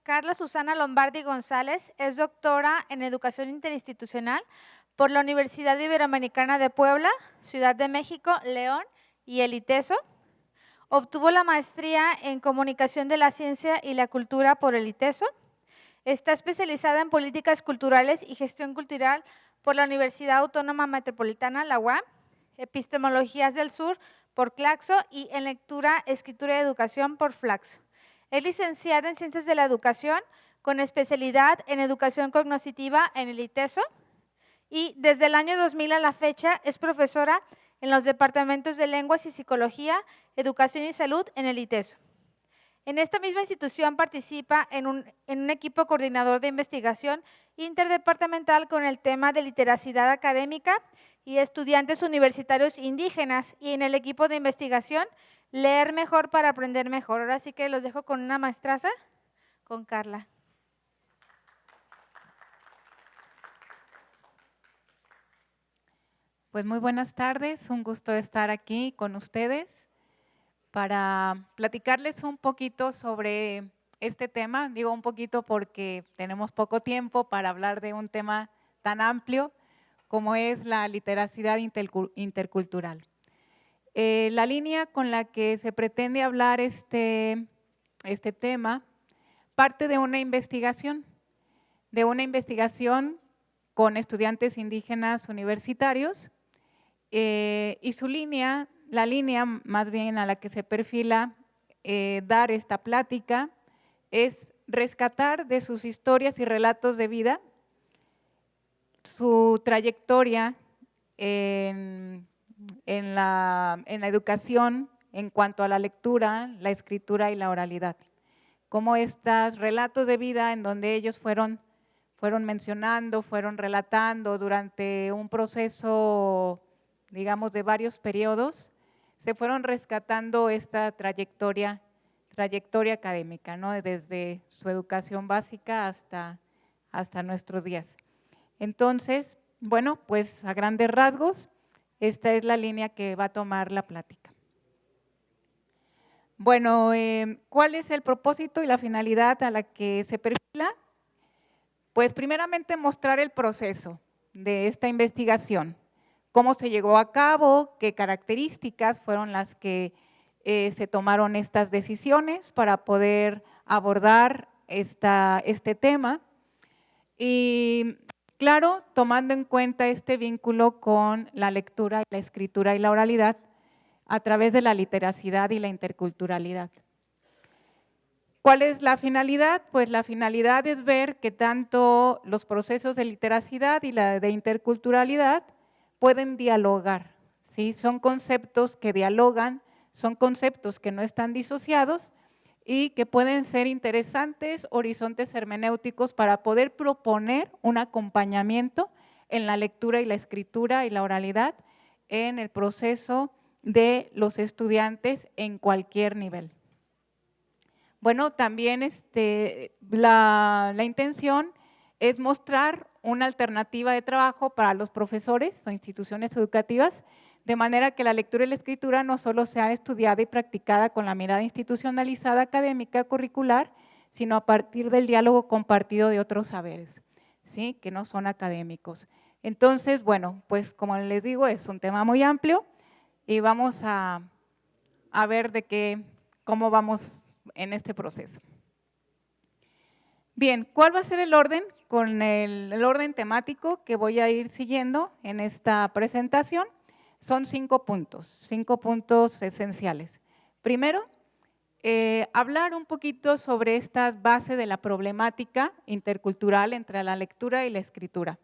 Carla Susana Lombardi González es doctora en Educación Interinstitucional por la Universidad Iberoamericana de Puebla, Ciudad de México, León y el ITESO. Obtuvo la maestría en Comunicación de la Ciencia y la Cultura por el ITESO. Está especializada en Políticas Culturales y Gestión Cultural por la Universidad Autónoma Metropolitana, la UAM, Epistemologías del Sur por Claxo y en Lectura, Escritura y Educación por Flaxo. Es licenciada en Ciencias de la Educación con especialidad en Educación Cognitiva en el ITESO y desde el año 2000 a la fecha es profesora en los departamentos de Lenguas y Psicología, Educación y Salud en el ITESO. En esta misma institución participa en un equipo coordinador de investigación interdepartamental con el tema de literacidad académica y estudiantes universitarios indígenas y en el equipo de investigación Leer Mejor para Aprender Mejor. Ahora sí que los dejo con una maestraza, con Carla. Pues muy buenas tardes, un gusto estar aquí con ustedes para platicarles un poquito sobre este tema. Digo un poquito porque tenemos poco tiempo para hablar de un tema tan amplio como es la literacidad intercultural. La línea con la que se pretende hablar este tema parte de una investigación con estudiantes indígenas universitarios y la línea más bien a la que se perfila dar esta plática es rescatar de sus historias y relatos de vida su trayectoria en la educación en cuanto a la lectura, la escritura y la oralidad. Cómo estos relatos de vida en donde ellos fueron mencionando, fueron relatando durante un proceso, digamos, de varios periodos, se fueron rescatando esta trayectoria académica, ¿no? Desde su educación básica hasta nuestros días. Entonces, bueno, pues a grandes rasgos, esta es la línea que va a tomar la plática. Bueno, ¿cuál es el propósito y la finalidad a la que se perfila? Pues primeramente mostrar el proceso de esta investigación, cómo se llevó a cabo, qué características fueron las que se tomaron estas decisiones para poder abordar este tema y claro, tomando en cuenta este vínculo con la lectura, la escritura y la oralidad a través de la literacidad y la interculturalidad. ¿Cuál es la finalidad? Pues la finalidad es ver que tanto los procesos de literacidad y la de interculturalidad pueden dialogar, ¿sí? Son conceptos que dialogan, son conceptos que no están disociados y que pueden ser interesantes horizontes hermenéuticos para poder proponer un acompañamiento en la lectura y la escritura y la oralidad en el proceso de los estudiantes en cualquier nivel. Bueno, también la intención es mostrar una alternativa de trabajo para los profesores o instituciones educativas, de manera que la lectura y la escritura no solo sea estudiada y practicada con la mirada institucionalizada académica curricular, sino a partir del diálogo compartido de otros saberes, ¿sí? Que no son académicos. Entonces, bueno, pues como les digo, es un tema muy amplio y vamos a ver cómo vamos en este proceso. Bien, ¿cuál va a ser el orden? Con el orden temático que voy a ir siguiendo en esta presentación, son 5 puntos esenciales. Primero, hablar un poquito sobre esta base de la problemática intercultural entre la lectura y la escritura.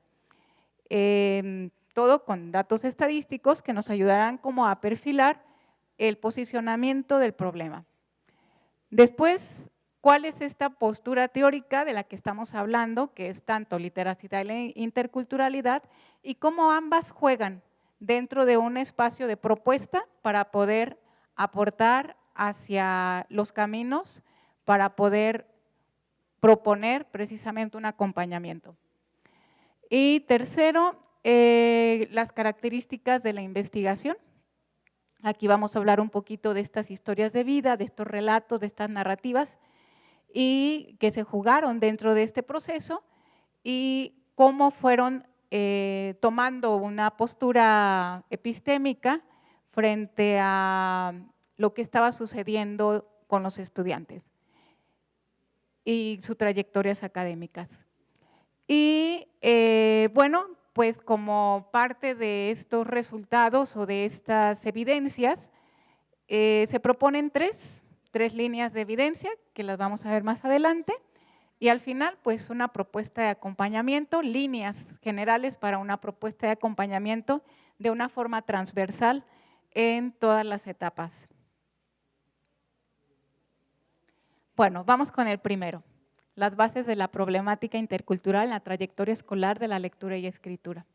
Todo con datos estadísticos que nos ayudarán como a perfilar el posicionamiento del problema. Después, ¿cuál es esta postura teórica de la que estamos hablando, que es tanto literacidad y interculturalidad, y cómo ambas juegan dentro de un espacio de propuesta para poder aportar hacia los caminos, para poder proponer precisamente un acompañamiento? Y tercero, las características de la investigación. Aquí vamos a hablar un poquito de estas historias de vida, de estos relatos, de estas narrativas y que se jugaron dentro de este proceso y cómo fueron tomando una postura epistémica frente a lo que estaba sucediendo con los estudiantes y sus trayectorias académicas. Y bueno, pues como parte de estos resultados o de estas evidencias, se proponen tres líneas de evidencia que las vamos a ver más adelante. Y al final, pues una propuesta de acompañamiento, líneas generales para una propuesta de acompañamiento de una forma transversal en todas las etapas. Bueno, vamos con el primero, las bases de la problemática intercultural en la trayectoria escolar de la lectura y escritura.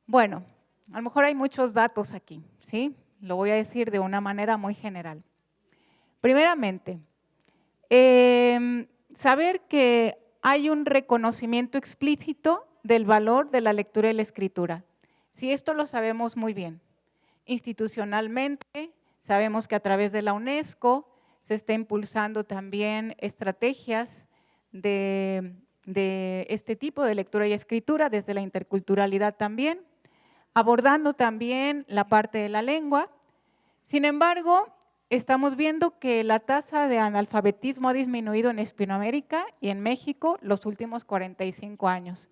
Bueno, a lo mejor hay muchos datos aquí, ¿sí? Lo voy a decir de una manera muy general. Primeramente, saber que hay un reconocimiento explícito del valor de la lectura y la escritura. Sí, esto lo sabemos muy bien. Institucionalmente, sabemos que a través de la UNESCO se está impulsando también estrategias de este tipo de lectura y escritura, desde la interculturalidad también, abordando también la parte de la lengua. Sin embargo, estamos viendo que la tasa de analfabetismo ha disminuido en Hispanoamérica y en México los últimos 45 años,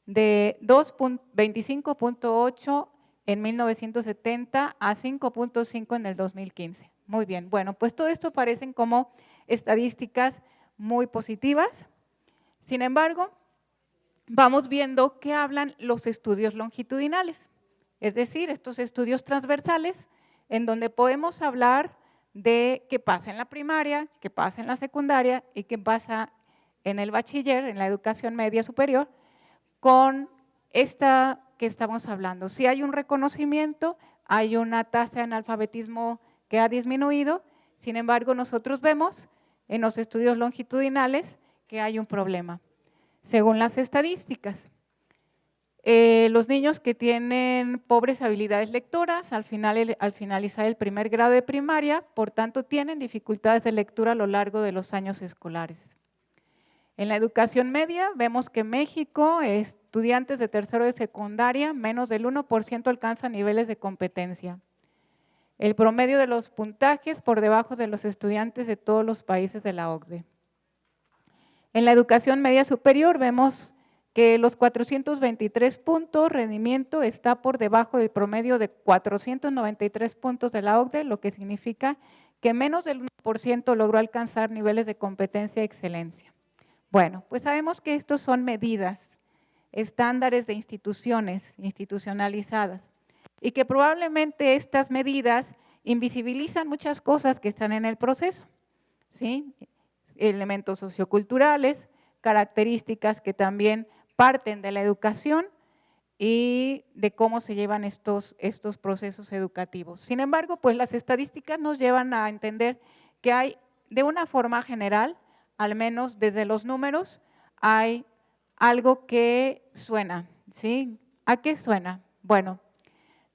de 25.8 en 1970 a 5.5 en el 2015. Muy bien, bueno, pues todo esto parecen como estadísticas muy positivas. Sin embargo, vamos viendo que hablan los estudios longitudinales, es decir, estos estudios transversales en donde podemos hablar de qué pasa en la primaria, qué pasa en la secundaria y qué pasa en el bachiller, en la educación media superior, con esta que estamos hablando. Si hay un reconocimiento, hay una tasa de analfabetismo que ha disminuido, sin embargo, nosotros vemos en los estudios longitudinales que hay un problema, según las estadísticas. Los niños que tienen pobres habilidades lectoras al finalizar el primer grado de primaria, por tanto, tienen dificultades de lectura a lo largo de los años escolares. En la educación media, vemos que en México, estudiantes de tercero de secundaria, menos del 1% alcanzan niveles de competencia. El promedio de los puntajes por debajo de los estudiantes de todos los países de la OCDE. En la educación media superior, vemos que los 423 puntos, rendimiento está por debajo del promedio de 493 puntos de la OCDE, lo que significa que menos del 1% logró alcanzar niveles de competencia y excelencia. Bueno, pues sabemos que estos son medidas, estándares de instituciones institucionalizadas y que probablemente estas medidas invisibilizan muchas cosas que están en el proceso, ¿sí? Elementos socioculturales, características que también parten de la educación y de cómo se llevan estos procesos educativos. Sin embargo, pues las estadísticas nos llevan a entender que hay, de una forma general, al menos desde los números, hay algo que suena, ¿sí? ¿A qué suena? Bueno,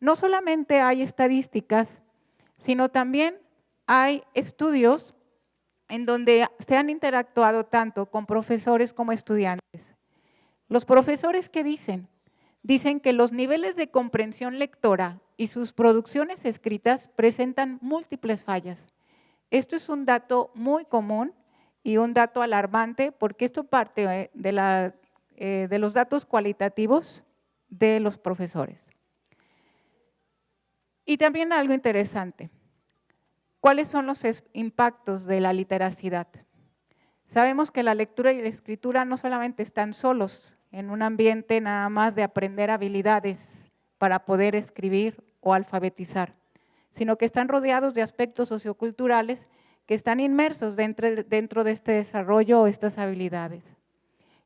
no solamente hay estadísticas, sino también hay estudios en donde se han interactuado tanto con profesores como estudiantes. Los profesores, ¿qué dicen? Dicen que los niveles de comprensión lectora y sus producciones escritas presentan múltiples fallas. Esto es un dato muy común y un dato alarmante porque esto parte de los datos cualitativos de los profesores. Y también algo interesante, ¿cuáles son los impactos de la literacidad? Sabemos que la lectura y la escritura no solamente están solos en un ambiente nada más de aprender habilidades para poder escribir o alfabetizar, sino que están rodeados de aspectos socioculturales que están inmersos dentro de este desarrollo o estas habilidades.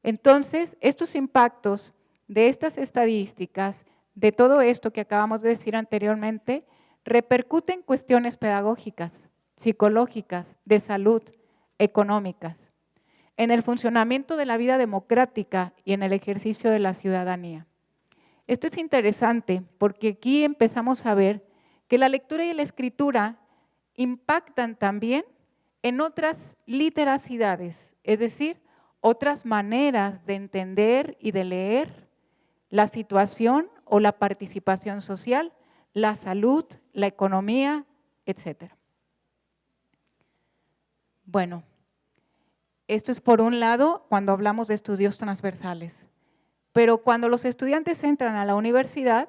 Entonces, estos impactos de estas estadísticas, de todo esto que acabamos de decir anteriormente, repercuten en cuestiones pedagógicas, psicológicas, de salud, económicas, en el funcionamiento de la vida democrática y en el ejercicio de la ciudadanía. Esto es interesante porque aquí empezamos a ver que la lectura y la escritura impactan también en otras literacidades, es decir, otras maneras de entender y de leer la situación o la participación social, la salud, la economía, etc. Bueno, esto es por un lado cuando hablamos de estudios transversales. Pero cuando los estudiantes entran a la universidad,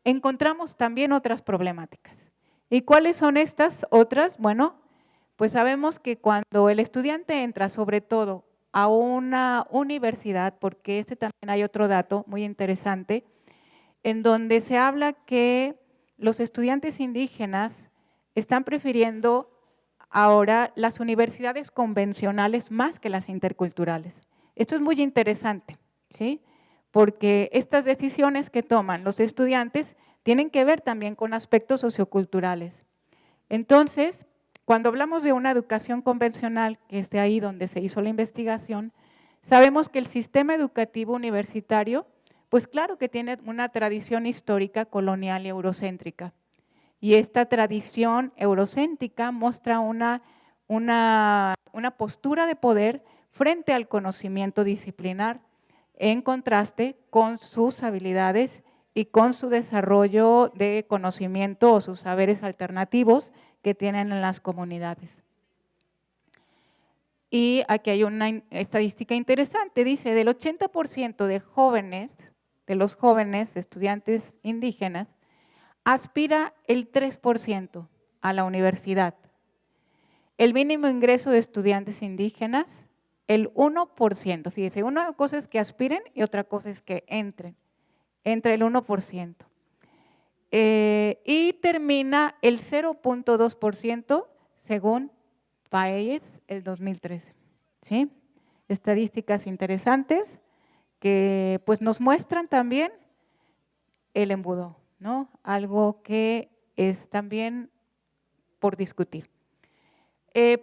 encontramos también otras problemáticas. ¿Y cuáles son estas otras? Bueno, pues sabemos que cuando el estudiante entra, sobre todo a una universidad, porque también hay otro dato muy interesante, en donde se habla que los estudiantes indígenas están prefiriendo ahora las universidades convencionales más que las interculturales. Esto es muy interesante, ¿sí? Porque estas decisiones que toman los estudiantes tienen que ver también con aspectos socioculturales. Entonces, cuando hablamos de una educación convencional, que es de ahí donde se hizo la investigación, sabemos que el sistema educativo universitario, pues claro que tiene una tradición histórica colonial y eurocéntrica. Y esta tradición eurocéntrica muestra una postura de poder frente al conocimiento disciplinar, en contraste con sus habilidades y con su desarrollo de conocimiento o sus saberes alternativos que tienen en las comunidades. Y aquí hay una estadística interesante, dice, del 80% de jóvenes, de los jóvenes estudiantes indígenas, aspira el 3% a la universidad. El mínimo ingreso de estudiantes indígenas, el 1%. Fíjense, una cosa es que aspiren y otra cosa es que entren. Entra el 1%. Y termina el 0.2% según PAES el 2013. ¿Sí? Estadísticas interesantes que pues nos muestran también el embudo, ¿no? Algo que es también por discutir.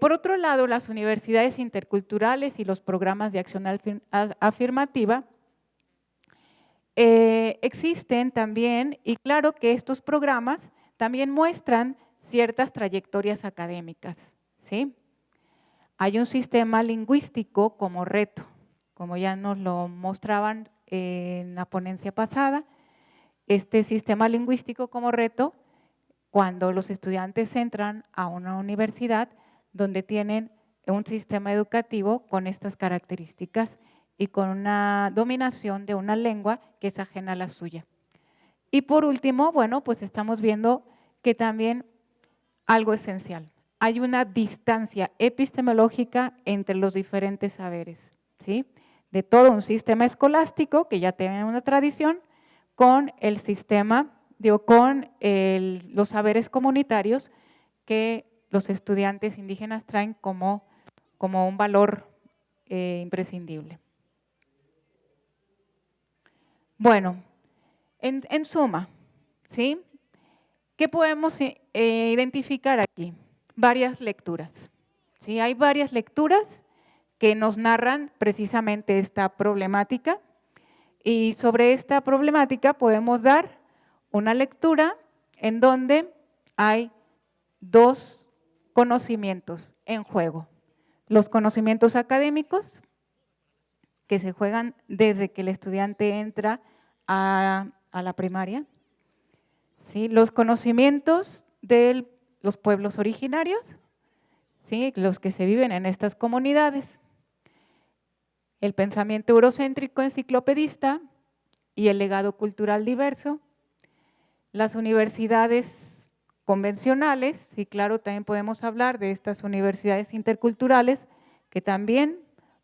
Por otro lado, las universidades interculturales y los programas de acción afirmativa existen también, y claro que estos programas también muestran ciertas trayectorias académicas, ¿sí? Hay un sistema lingüístico como reto, como ya nos lo mostraban en la ponencia pasada. Este sistema lingüístico como reto, cuando los estudiantes entran a una universidad donde tienen un sistema educativo con estas características y con una dominación de una lengua que es ajena a la suya. Y por último, bueno, pues estamos viendo que también algo esencial, hay una distancia epistemológica entre los diferentes saberes, ¿sí? De todo un sistema escolástico que ya tiene una tradición con el sistema, con los saberes comunitarios que los estudiantes indígenas traen como un valor imprescindible. Bueno, en suma, ¿sí? ¿Qué podemos identificar aquí? Varias lecturas. ¿Sí? Hay varias lecturas que nos narran precisamente esta problemática y sobre esta problemática podemos dar una lectura en donde hay dos conocimientos en juego. Los conocimientos académicos que se juegan desde que el estudiante entra a la primaria. ¿Sí? Los conocimientos de los pueblos originarios, ¿sí? Los que se viven en estas comunidades. El pensamiento eurocéntrico enciclopedista y el legado cultural diverso. Las universidades convencionales, y claro, también podemos hablar de estas universidades interculturales que también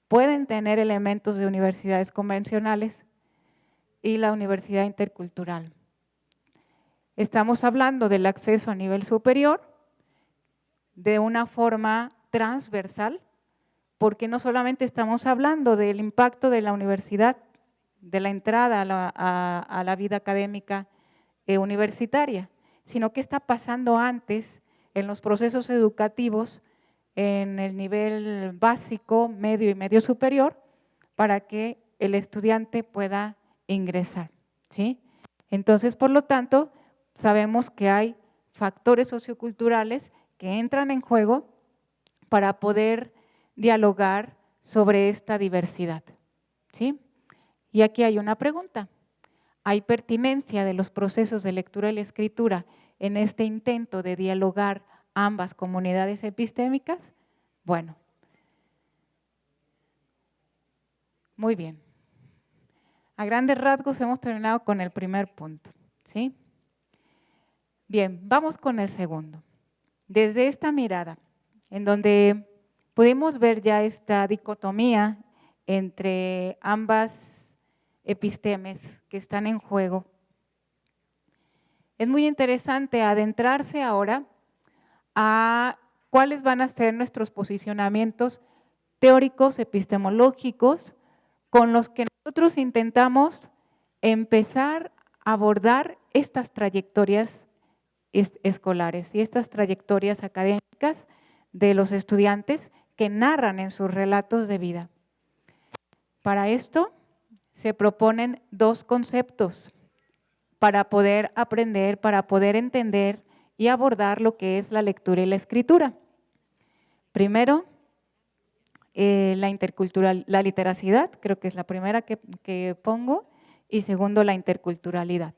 pueden tener elementos de universidades convencionales y la universidad intercultural. Estamos hablando del acceso a nivel superior de una forma transversal, porque no solamente estamos hablando del impacto de la universidad, de la entrada a la vida académica universitaria, sino qué está pasando antes en los procesos educativos en el nivel básico, medio y medio superior, para que el estudiante pueda ingresar, ¿sí? Entonces, por lo tanto, sabemos que hay factores socioculturales que entran en juego para poder dialogar sobre esta diversidad, ¿sí? Y aquí hay una pregunta. ¿Hay pertinencia de los procesos de lectura y la escritura en este intento de dialogar ambas comunidades epistémicas? Bueno, muy bien. A grandes rasgos hemos terminado con el primer punto, ¿sí? Bien, vamos con el segundo. Desde esta mirada, en donde pudimos ver ya esta dicotomía entre ambas epistemes que están en juego, es muy interesante adentrarse ahora a cuáles van a ser nuestros posicionamientos teóricos, epistemológicos, con los que nosotros intentamos empezar a abordar estas trayectorias escolares y estas trayectorias académicas de los estudiantes que narran en sus relatos de vida. Para esto se proponen dos conceptos para poder aprender, para poder entender y abordar lo que es la lectura y la escritura. Primero, la literacidad, creo que es la primera que pongo, y segundo, la interculturalidad.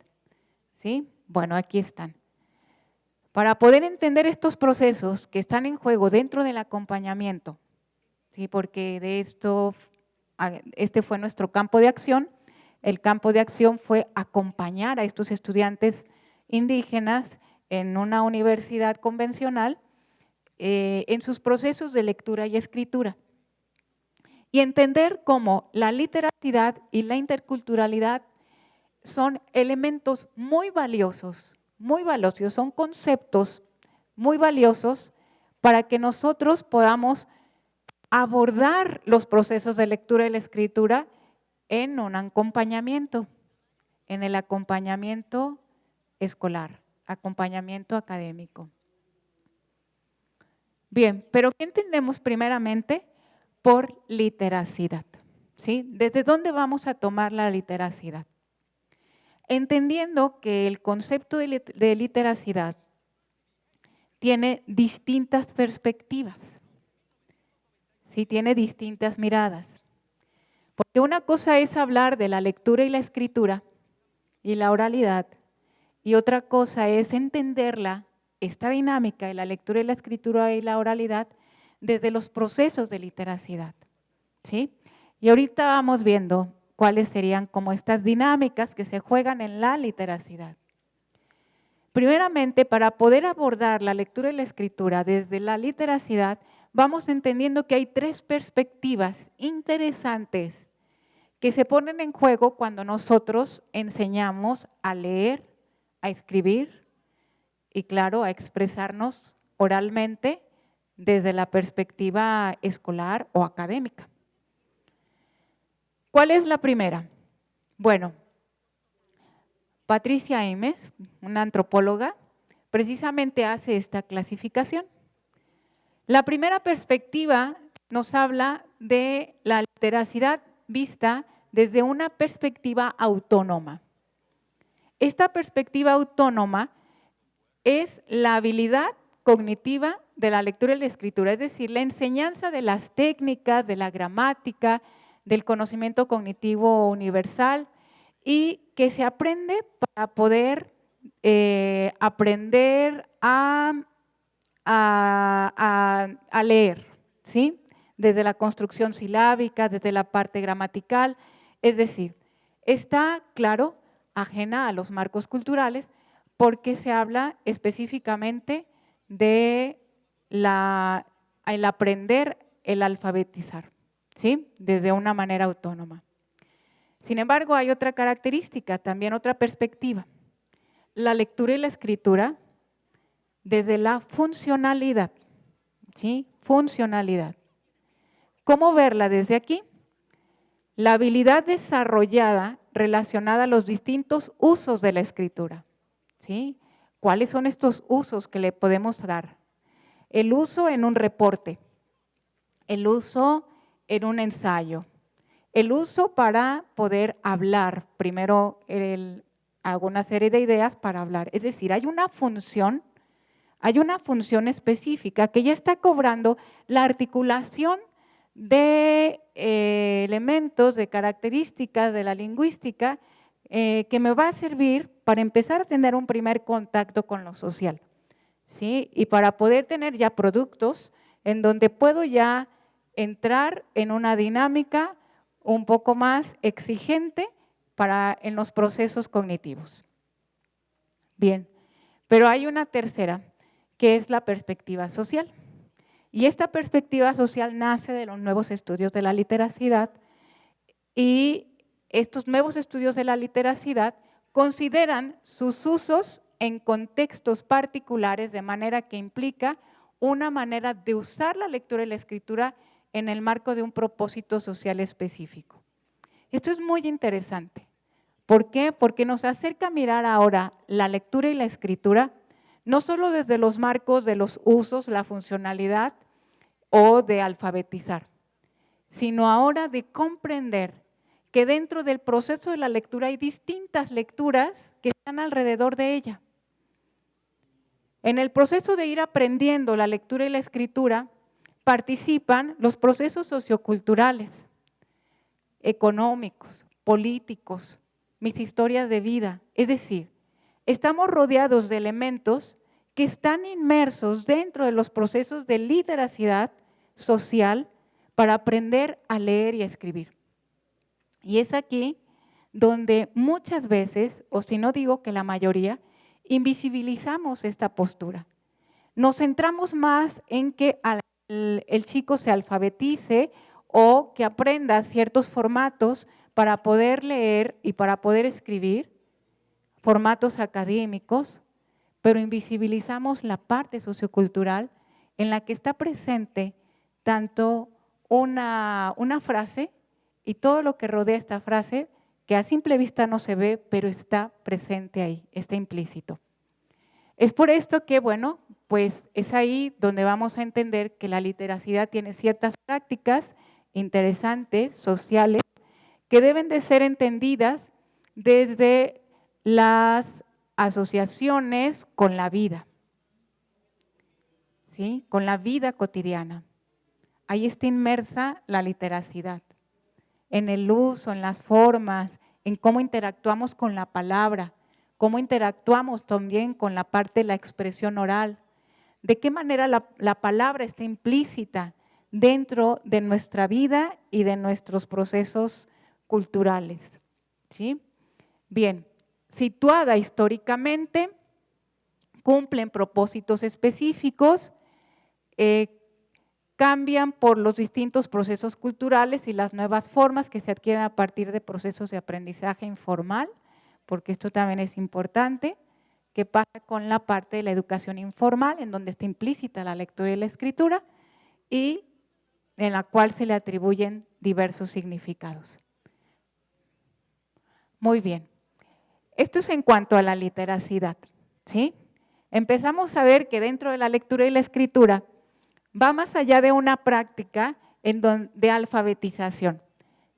¿Sí? Bueno, aquí están. Para poder entender estos procesos que están en juego dentro del acompañamiento, ¿sí? Porque de esto, este fue nuestro campo de acción. El campo de acción fue acompañar a estos estudiantes indígenas en una universidad convencional en sus procesos de lectura y escritura. Y entender cómo la literacidad y la interculturalidad son elementos muy valiosos, son conceptos muy valiosos para que nosotros podamos abordar los procesos de lectura y la escritura en un acompañamiento, en el acompañamiento escolar, acompañamiento académico. Bien, pero ¿qué entendemos primeramente por literacidad? ¿Sí? ¿Desde dónde vamos a tomar la literacidad? Entendiendo que el concepto de literacidad tiene distintas perspectivas, ¿sí? Tiene distintas miradas. Porque una cosa es hablar de la lectura y la escritura y la oralidad, y otra cosa es entenderla, esta dinámica de la lectura y la escritura y la oralidad, desde los procesos de literacidad, ¿sí? Y ahorita vamos viendo cuáles serían como estas dinámicas que se juegan en la literacidad. Primeramente, para poder abordar la lectura y la escritura desde la literacidad, vamos entendiendo que hay tres perspectivas interesantes que se ponen en juego cuando nosotros enseñamos a leer, a escribir y, claro, a expresarnos oralmente desde la perspectiva escolar o académica. ¿Cuál es la primera? Bueno, Patricia Ames, una antropóloga, precisamente hace esta clasificación. La primera perspectiva nos habla de la literacidad vista desde una perspectiva autónoma. Esta perspectiva autónoma es la habilidad cognitiva de la lectura y la escritura, es decir, la enseñanza de las técnicas, de la gramática, del conocimiento cognitivo universal y que se aprende para poder aprender a leer, ¿sí? Desde la construcción silábica, desde la parte gramatical, es decir, está, claro, ajena a los marcos culturales porque se habla específicamente de el aprender, el alfabetizar, ¿sí? Desde una manera autónoma. Sin embargo, hay otra característica, también otra perspectiva. La lectura y la escritura desde la funcionalidad, ¿sí? Funcionalidad. ¿Cómo verla desde aquí? La habilidad desarrollada relacionada a los distintos usos de la escritura, ¿sí? ¿Cuáles son estos usos que le podemos dar? El uso en un reporte, el uso en un ensayo, el uso para poder hablar. Primero hago una serie de ideas para hablar. Es decir, hay una función hay una función específica que ya está cobrando la articulación de elementos, de características de la lingüística que me va a servir para empezar a tener un primer contacto con lo social, ¿sí? Y para poder tener ya productos en donde puedo ya entrar en una dinámica un poco más exigente en los procesos cognitivos. Bien, pero hay una tercera, que es la perspectiva social. Y esta perspectiva social nace de los nuevos estudios de la literacidad y estos nuevos estudios de la literacidad consideran sus usos en contextos particulares de manera que implica una manera de usar la lectura y la escritura en el marco de un propósito social específico. Esto es muy interesante. ¿Por qué? Porque nos acerca a mirar ahora la lectura y la escritura no solo desde los marcos de los usos, la funcionalidad o de alfabetizar, sino ahora de comprender que dentro del proceso de la lectura hay distintas lecturas que están alrededor de ella. En el proceso de ir aprendiendo la lectura y la escritura participan los procesos socioculturales, económicos, políticos, mis historias de vida. Es decir, estamos rodeados de elementos que están inmersos dentro de los procesos de literacidad social para aprender a leer y a escribir. Y es aquí donde muchas veces, o si no digo que la mayoría, invisibilizamos esta postura. Nos centramos más en que el chico se alfabetice o que aprenda ciertos formatos para poder leer y para poder escribir, formatos académicos, pero invisibilizamos la parte sociocultural en la que está presente tanto una frase y todo lo que rodea esta frase, que a simple vista no se ve, pero está presente ahí, está implícito. Es por esto que, bueno, pues es ahí donde vamos a entender que la literacidad tiene ciertas prácticas interesantes, sociales, que deben de ser entendidas desde las asociaciones con la vida, ¿sí? Con la vida cotidiana. Ahí está inmersa la literacidad, en el uso, en las formas, en cómo interactuamos con la palabra, cómo interactuamos también con la parte de la expresión oral, de qué manera la palabra está implícita dentro de nuestra vida y de nuestros procesos culturales, ¿sí? Bien, situada históricamente, cumplen propósitos específicos, cambian por los distintos procesos culturales y las nuevas formas que se adquieren a partir de procesos de aprendizaje informal, porque esto también es importante, que pasa con la parte de la educación informal, en donde está implícita la lectura y la escritura, y en la cual se le atribuyen diversos significados. Muy bien. Esto es en cuanto a la literacidad, ¿sí? Empezamos a ver que dentro de la lectura y la escritura va más allá de una práctica de alfabetización,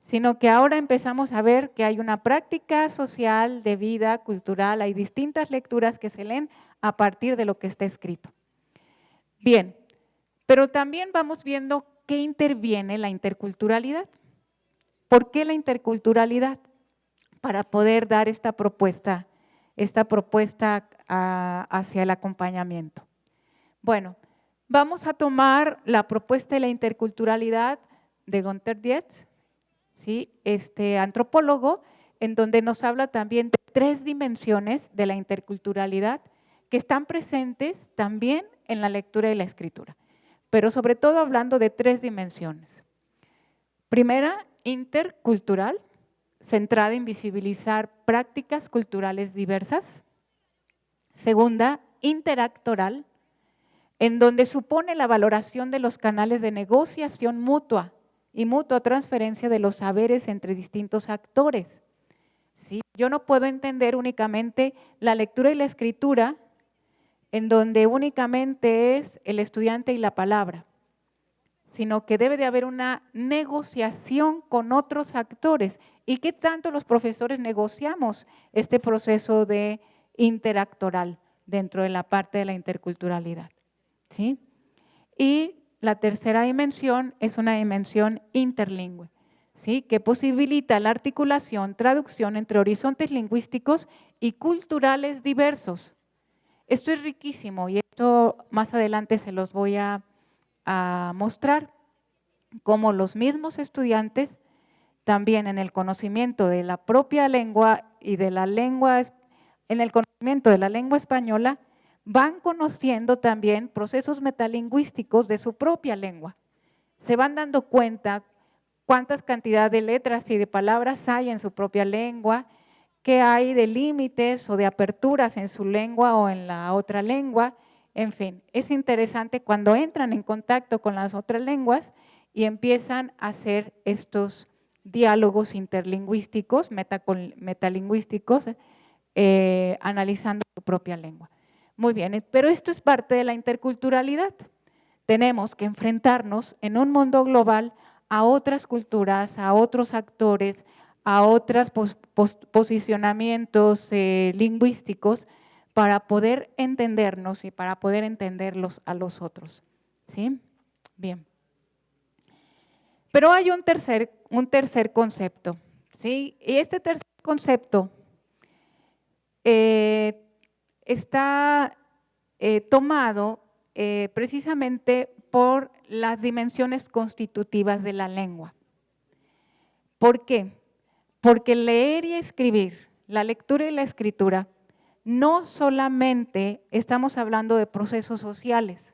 sino que ahora empezamos a ver que hay una práctica social, de vida, cultural, hay distintas lecturas que se leen a partir de lo que está escrito. Bien, pero también vamos viendo qué interviene la interculturalidad. ¿Por qué la interculturalidad? Para poder dar esta propuesta hacia el acompañamiento. Bueno, vamos a tomar la propuesta de la interculturalidad de Gunther Dietz, ¿sí? Este antropólogo, en donde nos habla también de 3 dimensiones de la interculturalidad que están presentes también en la lectura y la escritura, pero sobre todo hablando de 3 dimensiones. Primera, intercultural, centrada en visibilizar prácticas culturales diversas. Segunda, interactoral, en donde supone la valoración de los canales de negociación mutua y mutua transferencia de los saberes entre distintos actores. ¿Sí? Yo no puedo entender únicamente la lectura y la escritura en donde únicamente es el estudiante y la palabra, sino que debe de haber una negociación con otros actores. ¿Y qué tanto los profesores negociamos este proceso de interactoral? dentro de la parte de la interculturalidad, ¿sí? Y la tercera dimensión es una dimensión interlingüe, ¿sí? Que posibilita la articulación, traducción entre horizontes lingüísticos y culturales diversos. Esto es riquísimo y esto más adelante se los voy a mostrar, cómo los mismos estudiantes también en el conocimiento de la propia lengua y de la lengua, en el conocimiento de la lengua española, van conociendo también procesos metalingüísticos de su propia lengua. Se van dando cuenta cuántas cantidad de letras y de palabras hay en su propia lengua, qué hay de límites o de aperturas en su lengua o en la otra lengua. En fin, es interesante cuando entran en contacto con las otras lenguas y empiezan a hacer estos diálogos interlingüísticos, metalingüísticos, analizando su propia lengua. Muy bien, pero esto es parte de la interculturalidad. Tenemos que enfrentarnos en un mundo global a otras culturas, a otros actores, a otros posicionamientos lingüísticos para poder entendernos y para poder entenderlos a los otros. ¿Sí? Bien. Pero hay un tercer concepto, ¿sí? Y este tercer concepto está tomado precisamente por las dimensiones constitutivas de la lengua. ¿Por qué? Porque leer y escribir, la lectura y la escritura, no solamente estamos hablando de procesos sociales,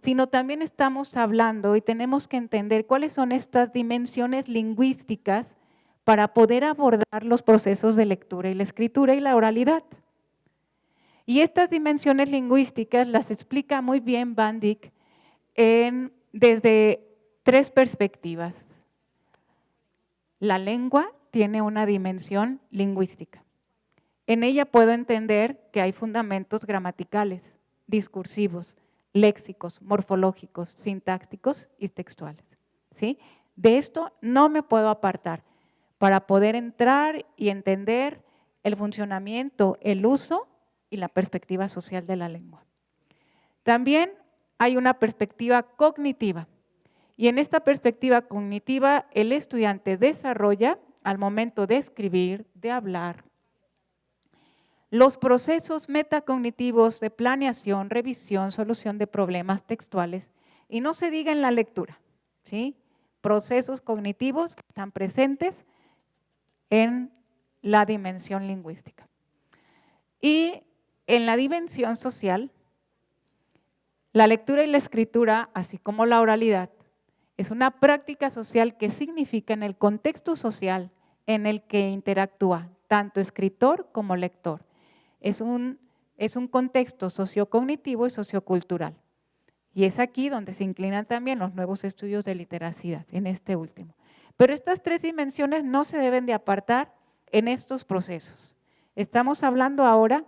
sino también estamos hablando y tenemos que entender cuáles son estas dimensiones lingüísticas para poder abordar los procesos de lectura y la escritura y la oralidad. Y estas dimensiones lingüísticas las explica muy bien Van Dyck desde tres perspectivas. La lengua tiene una dimensión lingüística. En ella puedo entender que hay fundamentos gramaticales, discursivos, léxicos, morfológicos, sintácticos y textuales, ¿sí? De esto no me puedo apartar para poder entrar y entender el funcionamiento, el uso y la perspectiva social de la lengua. También hay una perspectiva cognitiva y en esta perspectiva cognitiva el estudiante desarrolla al momento de escribir, de hablar, los procesos metacognitivos de planeación, revisión, solución de problemas textuales y no se diga en la lectura, ¿sí? Procesos cognitivos que están presentes en la dimensión lingüística. Y en la dimensión social, la lectura y la escritura, así como la oralidad, es una práctica social que significa en el contexto social en el que interactúa tanto escritor como lector. Es un contexto sociocognitivo y sociocultural. Y es aquí donde se inclinan también los nuevos estudios de literacidad, en este último. Pero estas tres dimensiones no se deben de apartar en estos procesos. Estamos hablando ahora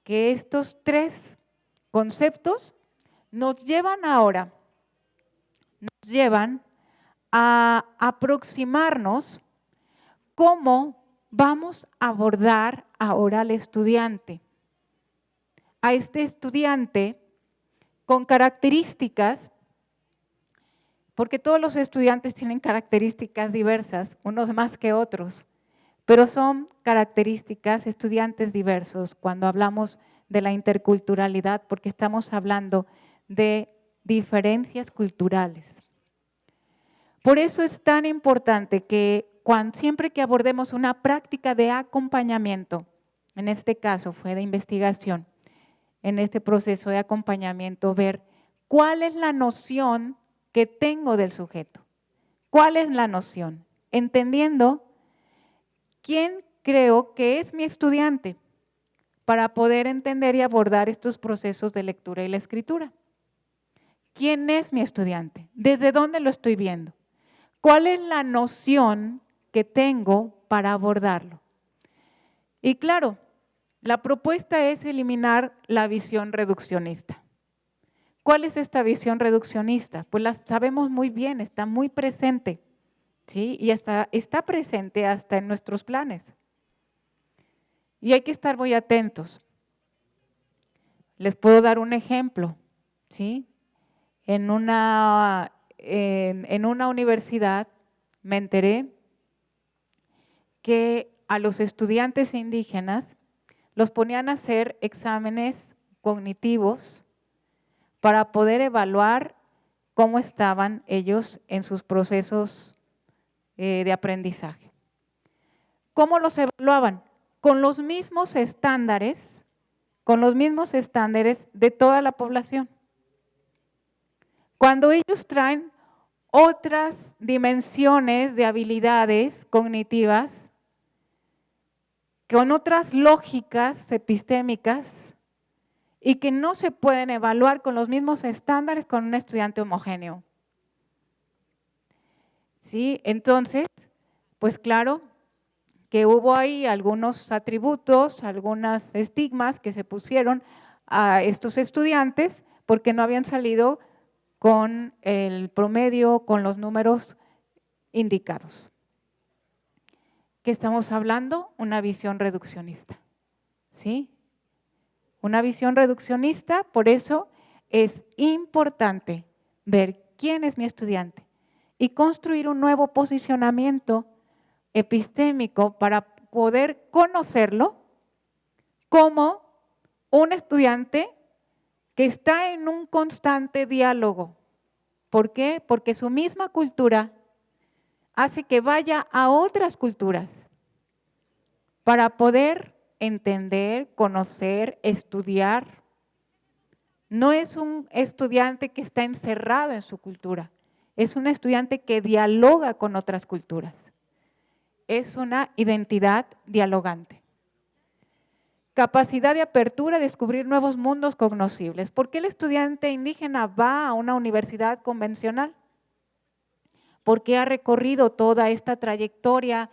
que estos tres conceptos nos llevan a aproximarnos cómo vamos a abordar ahora al estudiante. A este estudiante con características, porque todos los estudiantes tienen características diversas, unos más que otros, pero son características, estudiantes diversos, cuando hablamos de la interculturalidad, porque estamos hablando de diferencias culturales. Por eso es tan importante que siempre que abordemos una práctica de acompañamiento, en este caso fue de investigación, en este proceso de acompañamiento, ver cuál es la noción que tengo del sujeto. ¿Cuál es la noción? Entendiendo quién creo que es mi estudiante para poder entender y abordar estos procesos de lectura y la escritura. ¿Quién es mi estudiante? ¿Desde dónde lo estoy viendo? ¿Cuál es la noción que tengo para abordarlo? Y claro, la propuesta es eliminar la visión reduccionista. ¿Cuál es esta visión reduccionista? Pues la sabemos muy bien, está muy presente, ¿sí? Y está presente hasta en nuestros planes. Y hay que estar muy atentos. Les puedo dar un ejemplo, ¿sí? En una universidad me enteré que a los estudiantes indígenas los ponían a hacer exámenes cognitivos para poder evaluar cómo estaban ellos en sus procesos de aprendizaje. ¿Cómo los evaluaban? Con los mismos estándares de toda la población. Cuando ellos traen otras dimensiones de habilidades cognitivas, con otras lógicas epistémicas y que no se pueden evaluar con los mismos estándares con un estudiante homogéneo. ¿Sí? Entonces, pues claro que hubo ahí algunos atributos, algunos estigmas que se pusieron a estos estudiantes porque no habían salido con el promedio, con los números indicados. ¿Qué estamos hablando? Una visión reduccionista, ¿sí? Una visión reduccionista, por eso es importante ver quién es mi estudiante y construir un nuevo posicionamiento epistémico para poder conocerlo como un estudiante que está en un constante diálogo. ¿Por qué? Porque su misma cultura hace que vaya a otras culturas para poder entender, conocer, estudiar. No es un estudiante que está encerrado en su cultura, es un estudiante que dialoga con otras culturas. Es una identidad dialogante. Capacidad de apertura a descubrir nuevos mundos cognoscibles. ¿Por qué el estudiante indígena va a una universidad convencional? Porque ha recorrido toda esta trayectoria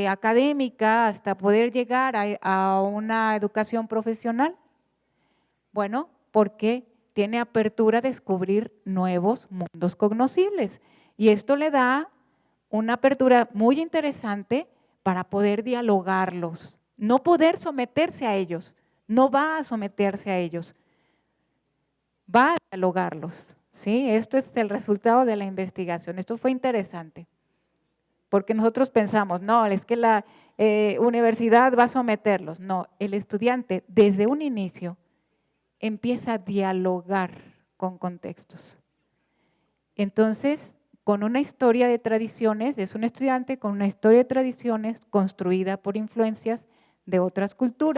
académica hasta poder llegar a una educación profesional. Bueno, porque tiene apertura a descubrir nuevos mundos cognoscibles. Y esto le da una apertura muy interesante para poder dialogarlos, no poder someterse a ellos, no va a someterse a ellos, va a dialogarlos. ¿Sí? Esto es el resultado de la investigación. Esto fue interesante, porque nosotros pensamos, no, es que la universidad va a someterlos. No, el estudiante desde un inicio empieza a dialogar con contextos. Entonces, con una historia de tradiciones, es un estudiante con una historia de tradiciones construida por influencias de otras culturas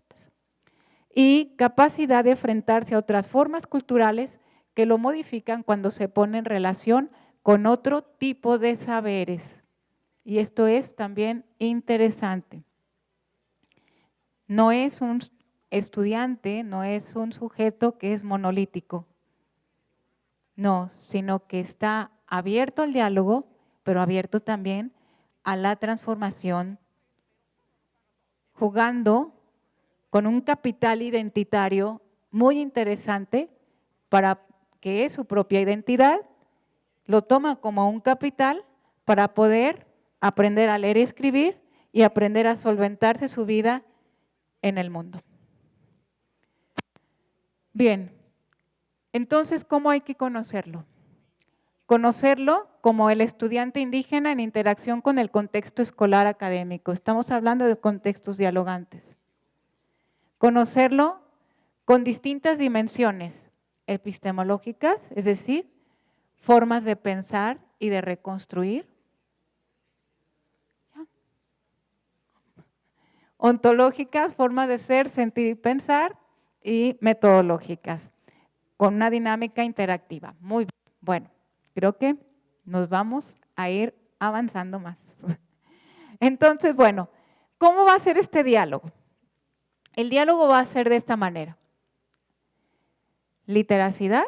y capacidad de enfrentarse a otras formas culturales que lo modifican cuando se pone en relación con otro tipo de saberes. Y esto es también interesante. No es un estudiante, no es un sujeto que es monolítico. No, sino que está abierto al diálogo, pero abierto también a la transformación, jugando con un capital identitario muy interesante para que es su propia identidad, lo toma como un capital para poder aprender a leer y escribir y aprender a solventarse su vida en el mundo. Bien, entonces, ¿cómo hay que conocerlo? Conocerlo como el estudiante indígena en interacción con el contexto escolar académico. Estamos hablando de contextos dialogantes. Conocerlo con distintas dimensiones epistemológicas, es decir, formas de pensar y de reconstruir. Ontológicas, formas de ser, sentir y pensar, y metodológicas, con una dinámica interactiva. Muy bien. Bueno, creo que nos vamos a ir avanzando más. Entonces, bueno, ¿cómo va a ser este diálogo? El diálogo va a ser de esta manera. Literacidad,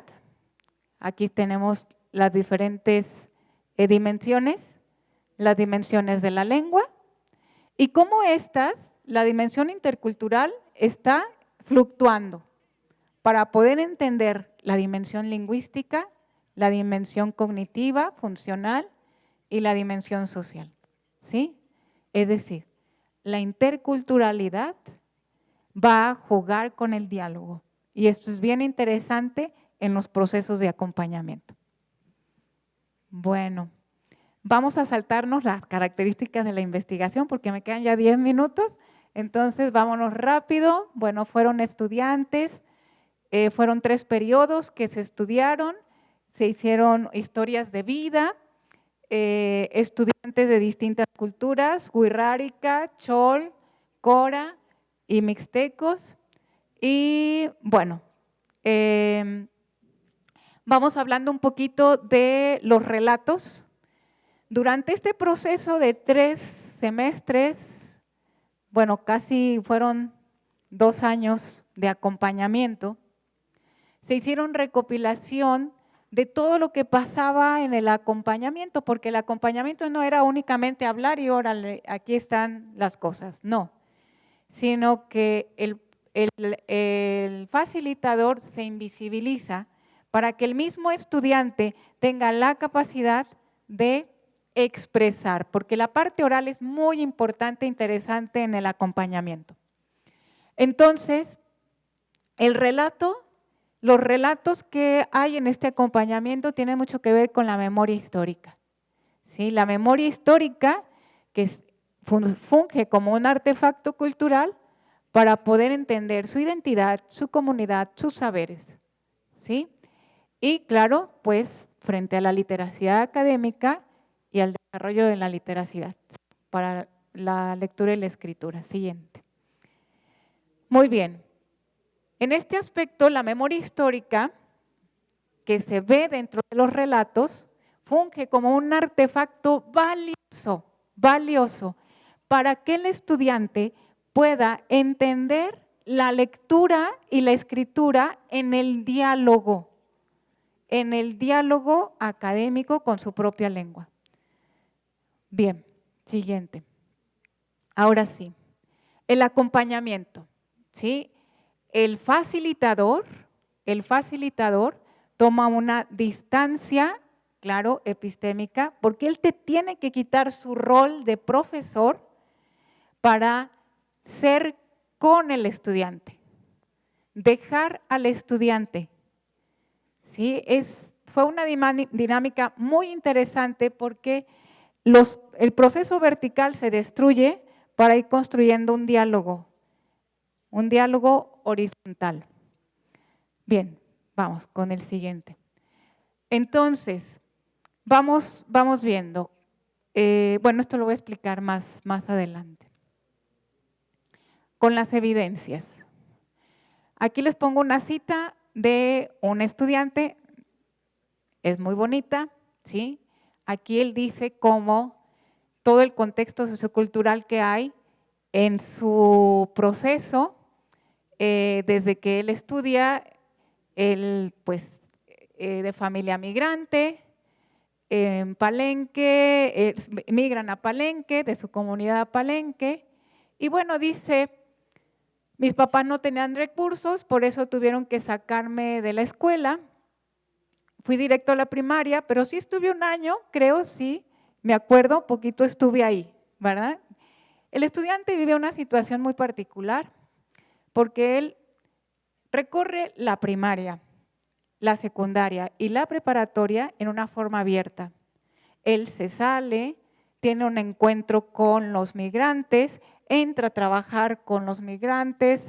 aquí tenemos las diferentes dimensiones, las dimensiones de la lengua, y cómo estas, la dimensión intercultural, está fluctuando para poder entender la dimensión lingüística, la dimensión cognitiva, funcional y la dimensión social. ¿Sí? Es decir, la interculturalidad va a jugar con el diálogo Y esto es bien interesante en los procesos de acompañamiento. Bueno, vamos a saltarnos las características de la investigación porque me quedan ya 10 minutos. Entonces, vámonos rápido. Bueno, fueron estudiantes, fueron 3 periodos que se estudiaron, se hicieron historias de vida, estudiantes de distintas culturas, wixárika, chol, cora y mixtecos. Y bueno, vamos hablando un poquito de los relatos. Durante este proceso de 3 semestres, bueno, casi fueron 2 años de acompañamiento, se hicieron recopilación de todo lo que pasaba en el acompañamiento, porque el acompañamiento no era únicamente hablar y órale, aquí están las cosas, no, sino que el facilitador se invisibiliza para que el mismo estudiante tenga la capacidad de expresar, porque la parte oral es muy importante e interesante en el acompañamiento. Entonces, los relatos que hay en este acompañamiento tienen mucho que ver con la memoria histórica. ¿Sí? La memoria histórica que funge como un artefacto cultural para poder entender su identidad, su comunidad, sus saberes. ¿Sí? Y claro, pues frente a la literacidad académica y al desarrollo de la literacidad para la lectura y la escritura. Siguiente. Muy bien. En este aspecto, la memoria histórica que se ve dentro de los relatos funge como un artefacto valioso para que el estudiante pueda entender la lectura y la escritura en el diálogo académico con su propia lengua. Bien, siguiente. Ahora sí, el acompañamiento, ¿sí? El facilitador toma una distancia, claro, epistémica, porque él te tiene que quitar su rol de profesor para ser con el estudiante, dejar al estudiante. ¿Sí? Fue una dinámica muy interesante porque el proceso vertical se destruye para ir construyendo un diálogo horizontal. Bien, vamos con el siguiente. Entonces, vamos viendo. Bueno, esto lo voy a explicar más adelante. Con las evidencias. Aquí les pongo una cita de un estudiante, es muy bonita, ¿sí? Aquí él dice cómo todo el contexto sociocultural que hay en su proceso, desde que él estudia, él pues de familia migrante, en Palenque, migran a Palenque, de su comunidad a Palenque, y bueno, dice, mis papás no tenían recursos, por eso tuvieron que sacarme de la escuela, fui directo a la primaria, pero sí estuve un año, creo, sí, me acuerdo, poquito estuve ahí, ¿verdad? El estudiante vive una situación muy particular, porque él recorre la primaria, la secundaria y la preparatoria en una forma abierta. Él se sale, tiene un encuentro con los migrantes, entra a trabajar con los migrantes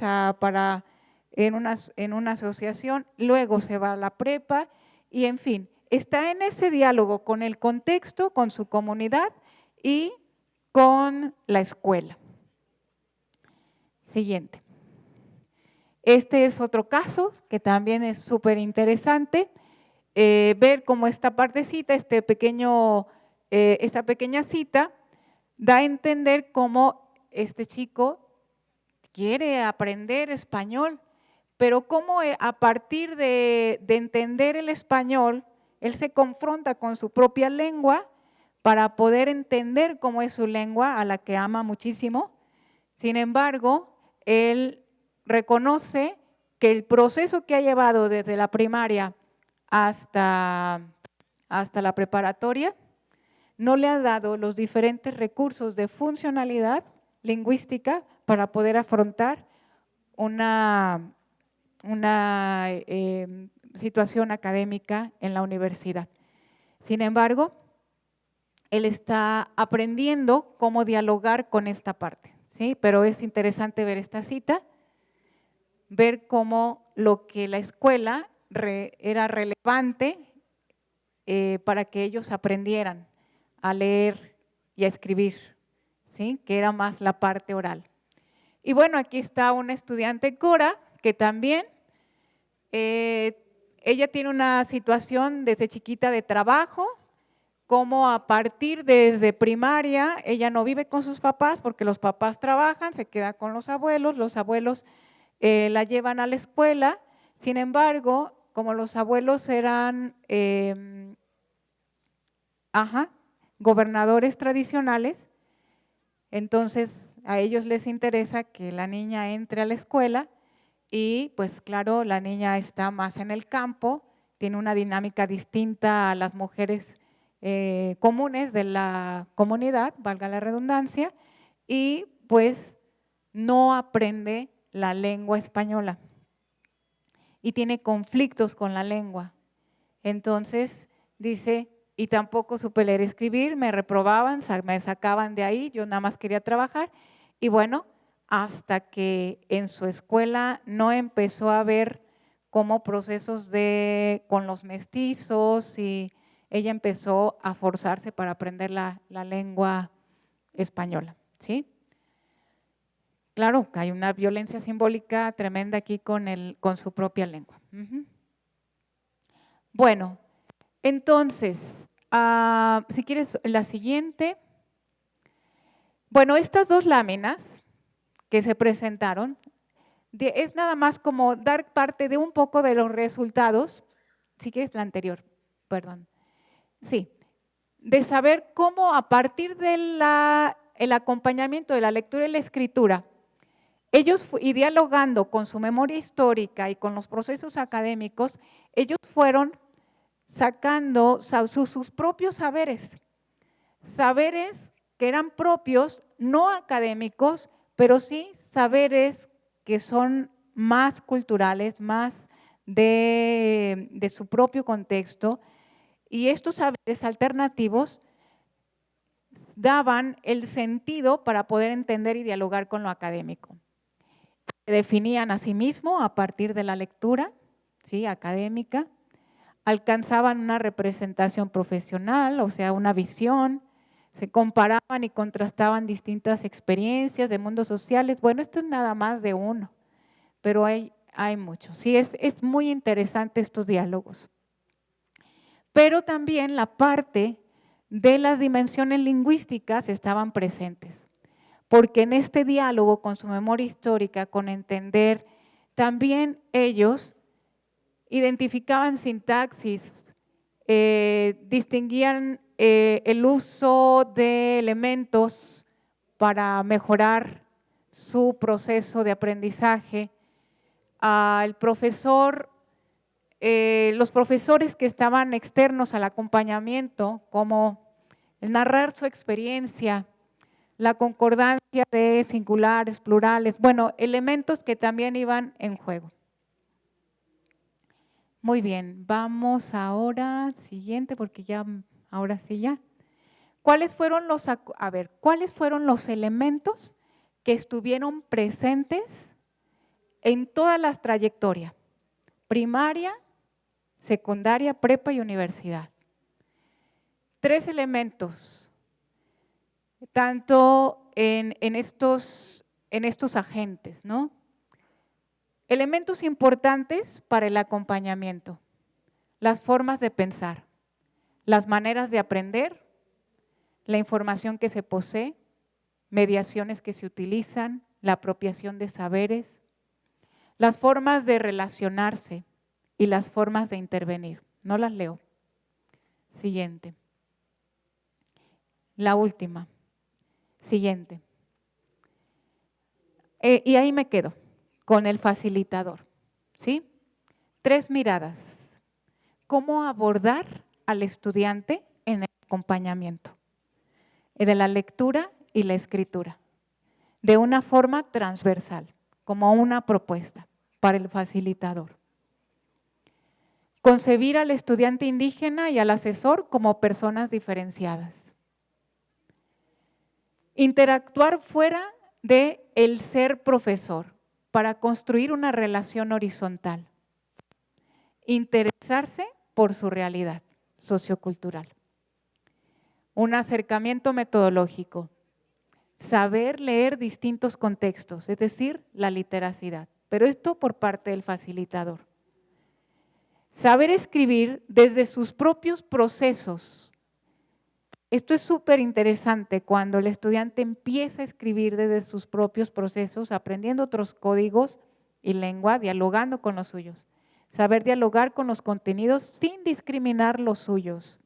en una asociación, luego se va a la prepa y en fin, está en ese diálogo con el contexto, con su comunidad y con la escuela. Siguiente. Este es otro caso que también es súper interesante, ver cómo esta partecita, esta pequeña cita, da a entender cómo este chico quiere aprender español, pero cómo a partir de entender el español, él se confronta con su propia lengua para poder entender cómo es su lengua, a la que ama muchísimo. Sin embargo, él reconoce que el proceso que ha llevado desde la primaria hasta la preparatoria no le ha dado los diferentes recursos de funcionalidad lingüística para poder afrontar una situación académica en la universidad. Sin embargo, él está aprendiendo cómo dialogar con esta parte, ¿sí? Pero es interesante ver esta cita, ver cómo lo que la escuela era relevante para que ellos aprendieran a leer y a escribir, ¿sí? Que era más la parte oral. Y bueno, aquí está una estudiante Cora, que también, ella tiene una situación desde chiquita de trabajo, como a partir desde primaria, ella no vive con sus papás porque los papás trabajan, se queda con los abuelos la llevan a la escuela. Sin embargo, como los abuelos eran gobernadores tradicionales, entonces a ellos les interesa que la niña entre a la escuela y pues claro, la niña está más en el campo, tiene una dinámica distinta a las mujeres comunes de la comunidad, valga la redundancia, y pues no aprende la lengua española y tiene conflictos con la lengua. Entonces dice, y tampoco supe leer y escribir, me reprobaban, me sacaban de ahí, yo nada más quería trabajar. Y bueno, hasta que en su escuela no empezó a ver como procesos con los mestizos y ella empezó a forzarse para aprender la lengua española, ¿sí? Claro, hay una violencia simbólica tremenda aquí con su propia lengua. Bueno, entonces, si quieres la siguiente. Bueno, estas dos láminas que se presentaron, es nada más como dar parte de un poco de los resultados, si quieres la anterior, perdón. Sí, de saber cómo a partir del acompañamiento de la lectura y la escritura, ellos, y dialogando con su memoria histórica y con los procesos académicos, ellos fueron sacando sus propios saberes que eran propios, no académicos, pero sí saberes que son más culturales, más de su propio contexto, y estos saberes alternativos daban el sentido para poder entender y dialogar con lo académico. Se definían a sí mismos a partir de la lectura, ¿sí? Académica, alcanzaban una representación profesional, o sea, una visión, se comparaban y contrastaban distintas experiencias de mundos sociales. Bueno, esto es nada más de uno, pero hay muchos. Sí, es muy interesante estos diálogos. Pero también la parte de las dimensiones lingüísticas estaban presentes, porque en este diálogo con su memoria histórica, con entender, también ellos identificaban sintaxis, distinguían el uso de elementos para mejorar su proceso de aprendizaje. El profesor, los profesores que estaban externos al acompañamiento, como el narrar su experiencia, la concordancia de singulares, plurales, bueno, elementos que también iban en juego. Muy bien, vamos ahora, siguiente, porque ya, ahora sí ya. ¿Cuáles fueron los elementos que estuvieron presentes en todas las trayectorias? Primaria, secundaria, prepa y universidad. 3 elementos, tanto en estos agentes, ¿no? Elementos importantes para el acompañamiento, las formas de pensar, las maneras de aprender, la información que se posee, mediaciones que se utilizan, la apropiación de saberes, las formas de relacionarse y las formas de intervenir. No las leo. Siguiente. La última. Siguiente. Y ahí me quedo con el facilitador, ¿sí? 3 miradas. ¿Cómo abordar al estudiante en el acompañamiento? De la lectura y la escritura, de una forma transversal, como una propuesta. para el facilitador. Concebir al estudiante indígena y al asesor como personas diferenciadas. Interactuar fuera de el ser profesor para construir una relación horizontal. Interesarse por su realidad sociocultural. Un acercamiento metodológico. Saber leer distintos contextos, es decir, la literacidad. Pero esto por parte del facilitador. Saber escribir desde sus propios procesos. Esto es súper interesante cuando el estudiante empieza a escribir desde sus propios procesos, aprendiendo otros códigos y lengua, dialogando con los suyos. Saber dialogar con los contenidos sin discriminar los suyos.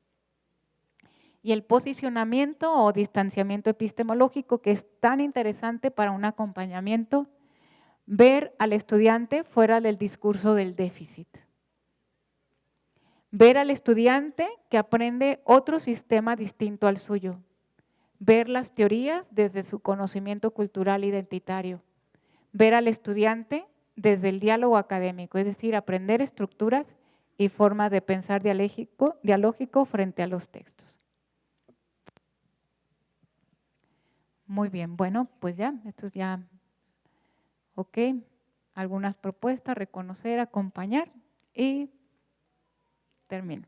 Y el posicionamiento o distanciamiento epistemológico, que es tan interesante para un acompañamiento, ver al estudiante fuera del discurso del déficit. Ver al estudiante que aprende otro sistema distinto al suyo. Ver las teorías desde su conocimiento cultural identitario. Ver al estudiante desde el diálogo académico, es decir, aprender estructuras y formas de pensar dialógico frente a los textos. Muy bien, bueno, pues ya, esto es ya, ok, algunas propuestas, reconocer, acompañar y termino.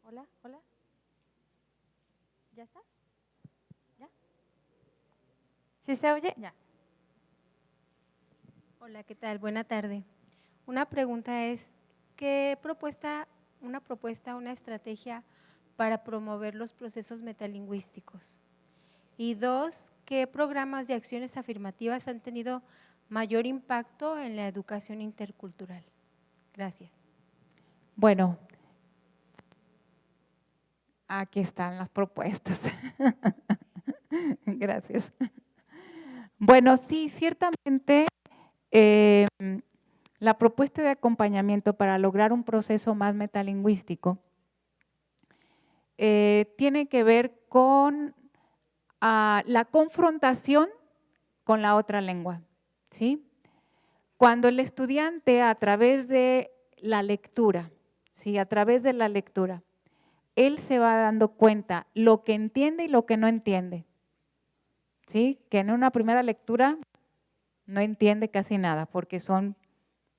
Hola, hola. ¿Ya está? ¿Ya? ¿Sí se oye? Ya. Hola, ¿qué tal? Buena tarde. Una pregunta es, una estrategia para promover los procesos metalingüísticos? Y dos, ¿qué programas de acciones afirmativas han tenido mayor impacto en la educación intercultural? Gracias. Bueno, aquí están las propuestas. Gracias. Bueno, sí, ciertamente la propuesta de acompañamiento para lograr un proceso más metalingüístico tiene que ver con la confrontación con la otra lengua, ¿sí? Cuando el estudiante a través de la lectura, ¿sí? A través de la lectura, él se va dando cuenta lo que entiende y lo que no entiende, ¿sí? Que en una primera lectura no entiende casi nada porque son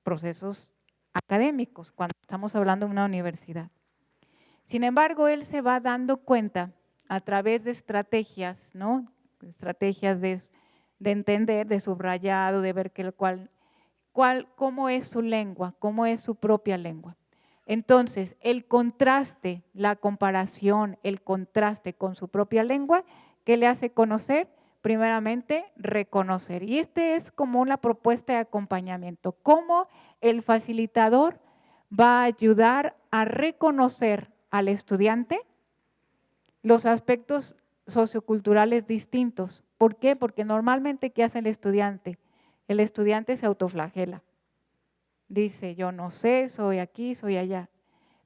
procesos académicos cuando estamos hablando de una universidad. Sin embargo, él se va dando cuenta a través de estrategias, ¿no? Estrategias de entender, de subrayado, de ver cómo es su lengua, cómo es su propia lengua. Entonces, el contraste, la comparación, el contraste con su propia lengua, ¿qué le hace conocer? Primeramente, reconocer. Y este es como una propuesta de acompañamiento. ¿Cómo el facilitador va a ayudar a reconocer al estudiante los aspectos socioculturales distintos? ¿Por qué? Porque normalmente, ¿qué hace el estudiante? El estudiante se autoflagela. Dice, yo no sé, soy aquí, soy allá.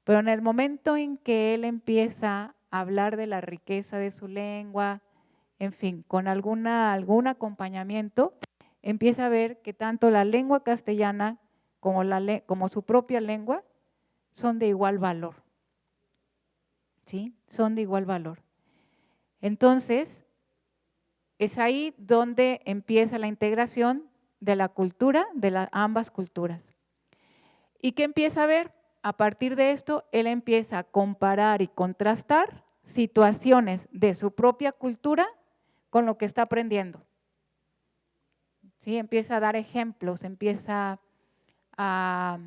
Pero en el momento en que él empieza a hablar de la riqueza de su lengua, en fin, con algún acompañamiento, empieza a ver que tanto la lengua castellana como su propia lengua son de igual valor. ¿Sí? Son de igual valor. Entonces, es ahí donde empieza la integración de la cultura, de ambas culturas. ¿Y qué empieza a ver? A partir de esto, él empieza a comparar y contrastar situaciones de su propia cultura con lo que está aprendiendo. ¿Sí? Empieza a dar ejemplos, empieza a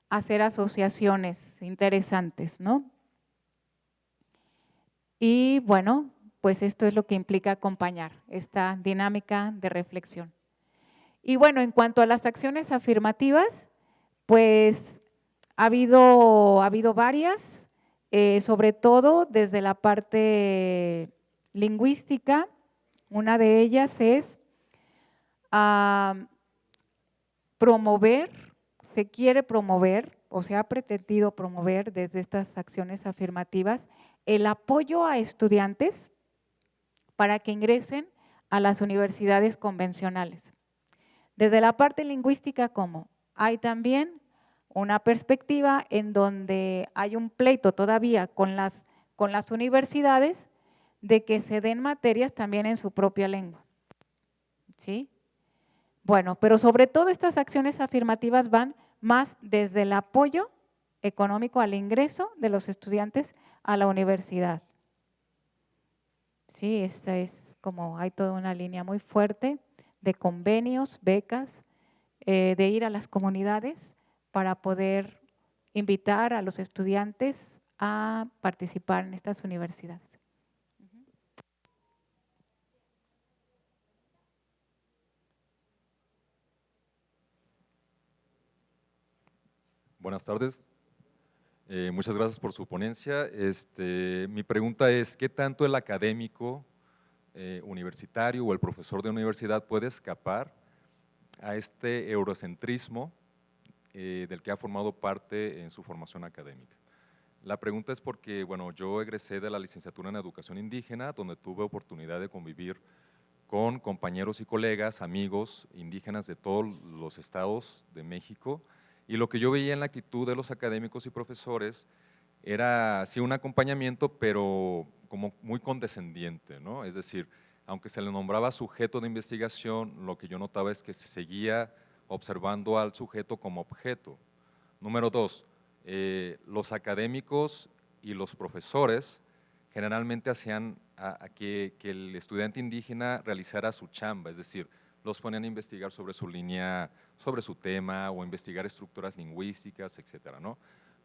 hacer asociaciones interesantes, ¿no? Y bueno, pues esto es lo que implica acompañar esta dinámica de reflexión. Y bueno, en cuanto a las acciones afirmativas, pues ha habido varias, sobre todo desde la parte lingüística. Una de ellas es promover, se quiere promover o se ha pretendido promover desde estas acciones afirmativas el apoyo a estudiantes para que ingresen a las universidades convencionales. Desde la parte lingüística, ¿cómo? Hay también una perspectiva en donde hay un pleito todavía con las universidades de que se den materias también en su propia lengua. ¿Sí? Bueno, pero sobre todo estas acciones afirmativas van más desde el apoyo económico al ingreso de los estudiantes a la universidad. Sí, esta es como, hay toda una línea muy fuerte de convenios, becas, de ir a las comunidades para poder invitar a los estudiantes a participar en estas universidades. Buenas tardes. Muchas gracias por su ponencia. Mi pregunta es, ¿qué tanto el académico universitario o el profesor de universidad puede escapar a este eurocentrismo del que ha formado parte en su formación académica? La pregunta es porque, bueno, yo egresé de la licenciatura en Educación Indígena, donde tuve oportunidad de convivir con compañeros y colegas, amigos indígenas de todos los estados de México, y lo que yo veía en la actitud de los académicos y profesores era sí un acompañamiento, pero como muy condescendiente, ¿no? Es decir, aunque se le nombraba sujeto de investigación, lo que yo notaba es que se seguía observando al sujeto como objeto. Número dos, los académicos y los profesores generalmente hacían que el estudiante indígena realizara su chamba, es decir, los ponían a investigar sobre su línea, sobre su tema o investigar estructuras lingüísticas, etcétera, ¿no?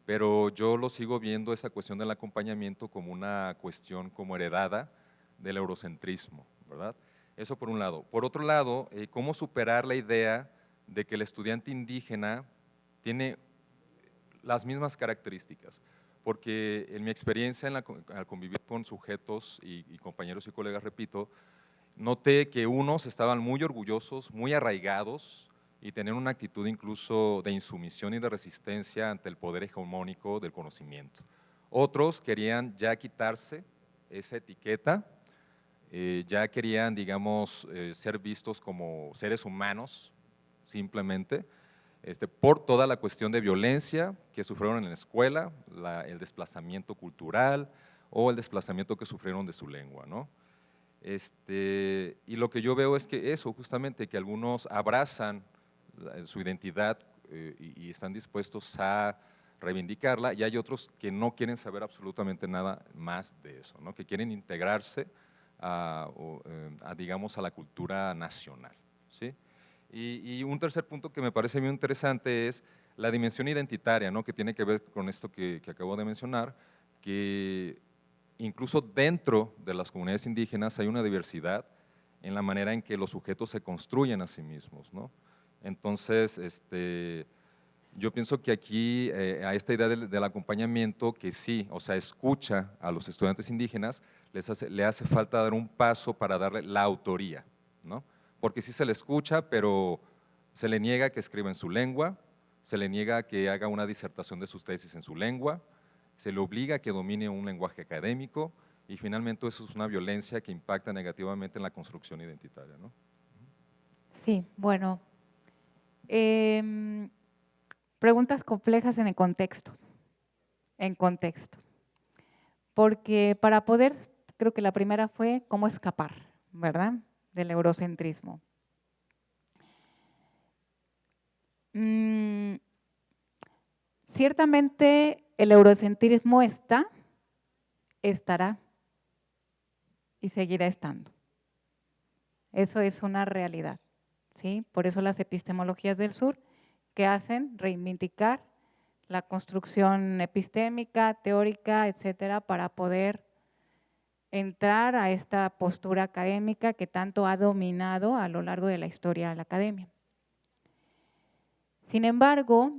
Pero yo lo sigo viendo esa cuestión del acompañamiento como una cuestión como heredada del eurocentrismo, ¿verdad? Eso por un lado. Por otro lado, ¿cómo superar la idea de que el estudiante indígena tiene las mismas características? Porque en mi experiencia al convivir con sujetos y compañeros y colegas, repito, noté que unos estaban muy orgullosos, muy arraigados y tenían una actitud incluso de insumisión y de resistencia ante el poder hegemónico del conocimiento. Otros querían ya quitarse esa etiqueta, ya querían, digamos, ser vistos como seres humanos, simplemente, por toda la cuestión de violencia que sufrieron en la escuela, el desplazamiento cultural o el desplazamiento que sufrieron de su lengua, ¿no? Y lo que yo veo es que eso, justamente, que algunos abrazan su identidad y están dispuestos a reivindicarla, y hay otros que no quieren saber absolutamente nada más de eso, ¿no? Que quieren integrarse digamos, a la cultura nacional, ¿sí? Y un tercer punto que me parece muy interesante es la dimensión identitaria, ¿no? Que tiene que ver con esto que acabo de mencionar, que incluso dentro de las comunidades indígenas hay una diversidad en la manera en que los sujetos se construyen a sí mismos, ¿no? Entonces, yo pienso que aquí, a esta idea del acompañamiento, que sí, o sea, escucha a los estudiantes indígenas, le hace falta dar un paso para darle la autoría, ¿no? Porque sí se le escucha, pero se le niega que escriba en su lengua, se le niega que haga una disertación de sus tesis en su lengua, se le obliga a que domine un lenguaje académico, y finalmente eso es una violencia que impacta negativamente en la construcción identitaria, ¿no? Sí, bueno, preguntas complejas en contexto, porque para poder, creo que la primera fue cómo escapar, ¿verdad?, del eurocentrismo. Ciertamente el eurocentrismo estará y seguirá estando. Eso es una realidad, ¿sí? Por eso las epistemologías del sur, que hacen reivindicar la construcción epistémica, teórica, etcétera, para poder entrar a esta postura académica que tanto ha dominado a lo largo de la historia de la academia. Sin embargo,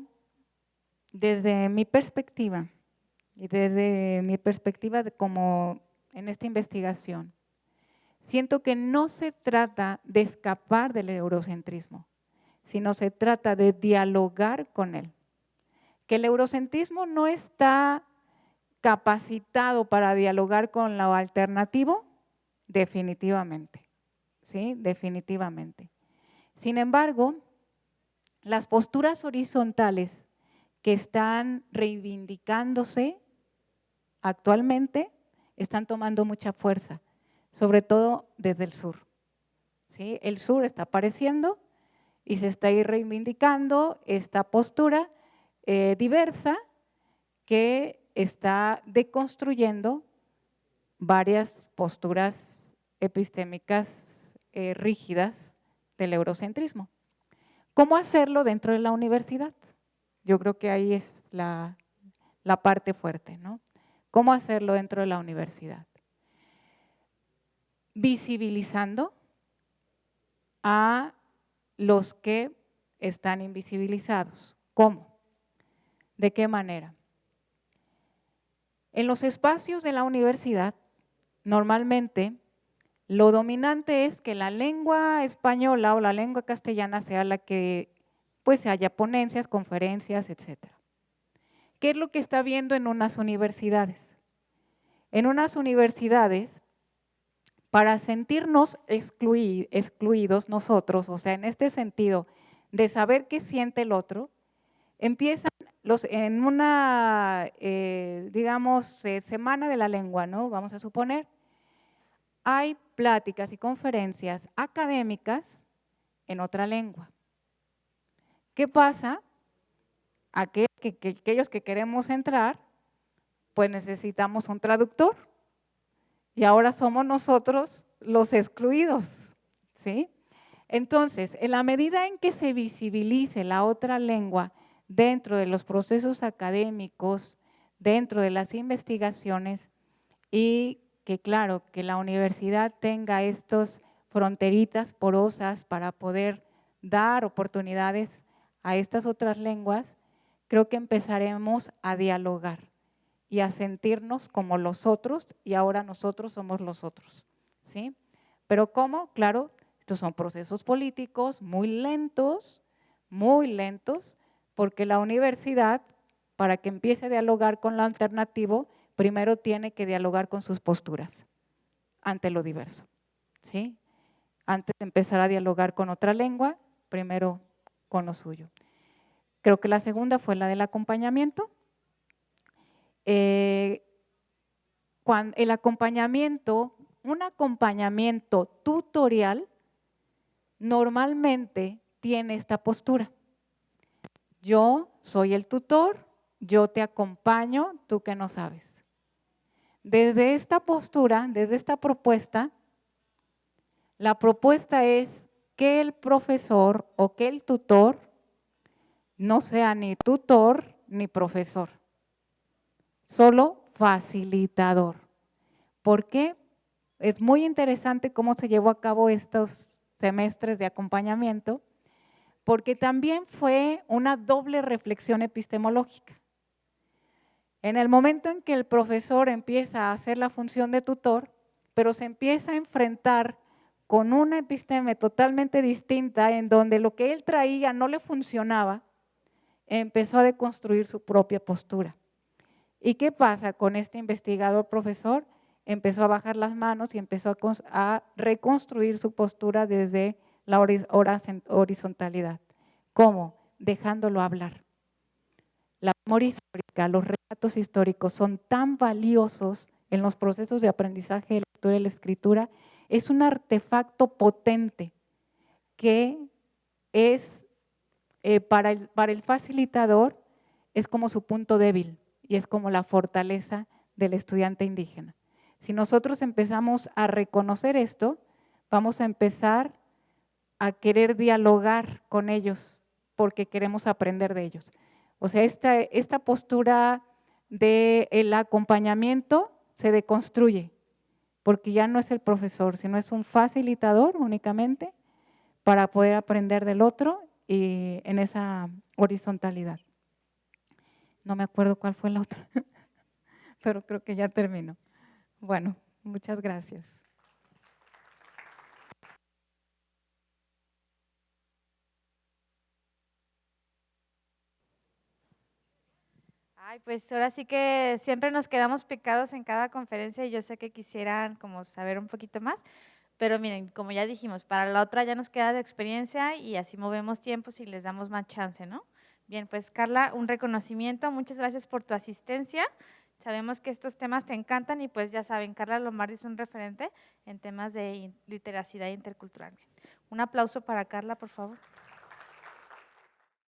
desde mi perspectiva, y desde mi perspectiva como en esta investigación, siento que no se trata de escapar del eurocentrismo, sino se trata de dialogar con él. ¿Que el eurocentrismo no está capacitado para dialogar con lo alternativo? Definitivamente, ¿sí? Definitivamente. Sin embargo, las posturas horizontales que están reivindicándose actualmente están tomando mucha fuerza, sobre todo desde el sur, ¿sí? El sur está apareciendo y se está ahí reivindicando esta postura diversa que está deconstruyendo varias posturas epistémicas rígidas del eurocentrismo. ¿Cómo hacerlo dentro de la universidad? Yo creo que ahí es la parte fuerte, ¿no? ¿Cómo hacerlo dentro de la universidad? Visibilizando a los que están invisibilizados. ¿Cómo? ¿De qué manera? En los espacios de la universidad, normalmente, lo dominante es que la lengua española o la lengua castellana sea la que pues haya ponencias, conferencias, etcétera. ¿Qué es lo que está viendo en unas universidades? En unas universidades, para sentirnos excluidos nosotros, o sea, en este sentido de saber qué siente el otro, empiezan en una, digamos, semana de la lengua, ¿no? Vamos a suponer, hay pláticas y conferencias académicas en otra lengua. ¿Qué pasa? Aquellos que queremos entrar, pues necesitamos un traductor y ahora somos nosotros los excluidos, ¿sí? Entonces, en la medida en que se visibilice la otra lengua dentro de los procesos académicos, dentro de las investigaciones y que claro, que la universidad tenga estos fronteritas porosas para poder dar oportunidades a estas otras lenguas, creo que empezaremos a dialogar y a sentirnos como los otros y ahora nosotros somos los otros, ¿sí? Pero ¿cómo? Claro, estos son procesos políticos muy lentos, porque la universidad, para que empiece a dialogar con lo alternativo, primero tiene que dialogar con sus posturas ante lo diverso, ¿sí? Antes de empezar a dialogar con otra lengua, primero con lo suyo. Creo que la segunda fue la del acompañamiento. El acompañamiento, un acompañamiento tutorial, normalmente tiene esta postura. Yo soy el tutor, yo te acompaño, tú que no sabes. Desde esta postura, desde esta propuesta, la propuesta es que el profesor o que el tutor no sea ni tutor ni profesor, solo facilitador. ¿Por qué? Es muy interesante cómo se llevó a cabo estos semestres de acompañamiento, porque también fue una doble reflexión epistemológica. En el momento en que el profesor empieza a hacer la función de tutor, pero se empieza a enfrentar con una episteme totalmente distinta, en donde lo que él traía no le funcionaba, empezó a deconstruir su propia postura. ¿Y qué pasa con este investigador profesor? Empezó a bajar las manos y empezó a reconstruir su postura desde la horizontalidad. ¿Cómo? Dejándolo hablar. La memoria histórica, los relatos históricos son tan valiosos en los procesos de aprendizaje de la lectura y la escritura, es un artefacto potente que es para el facilitador, es como su punto débil y es como la fortaleza del estudiante indígena. Si nosotros empezamos a reconocer esto, vamos a empezar a querer dialogar con ellos porque queremos aprender de ellos. O sea, esta postura del acompañamiento se deconstruye porque ya no es el profesor, sino es un facilitador únicamente para poder aprender del otro y en esa horizontalidad. No me acuerdo cuál fue la otra, pero creo que ya termino. Bueno, muchas gracias. Ay, pues ahora sí que siempre nos quedamos picados en cada conferencia y yo sé que quisieran como saber un poquito más, pero miren, como ya dijimos, para la otra ya nos queda de experiencia y así movemos tiempos y les damos más chance, ¿no? Bien, pues Carla, un reconocimiento, muchas gracias por tu asistencia. Sabemos que estos temas te encantan y pues ya saben, Carla Lombardi es un referente en temas de literacidad intercultural. Un aplauso para Carla, por favor.